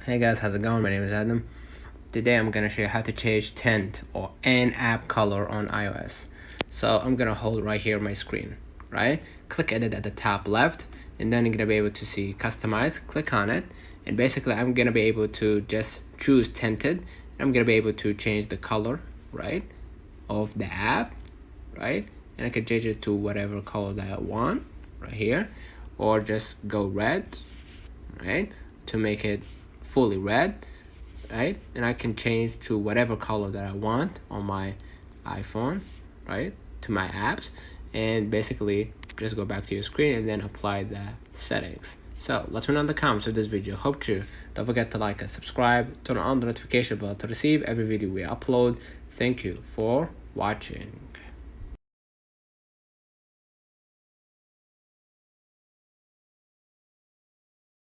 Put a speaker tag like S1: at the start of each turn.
S1: Hey guys, how's it going? My name is Adam. Today I'm gonna show you how to change tint or in-app color on iOS. So I'm gonna hold right here my screen, right? Click edit at the top left, and then you're gonna be able to see customize. Click on it, and basically I'm gonna be able to just choose tinted. I'm gonna be able to change the color, right, of the app, right? And I can change it to whatever color that I want, right here, or just go red, right, to make it fully red, right? And I can change to whatever color that I want on my iPhone, right, to my apps, and basically just go back to your screen and then apply the settings. So let me know in the comments of this video. Hope to. Don't forget to like and subscribe, turn on the notification bell to receive every video we upload. Thank you for watching.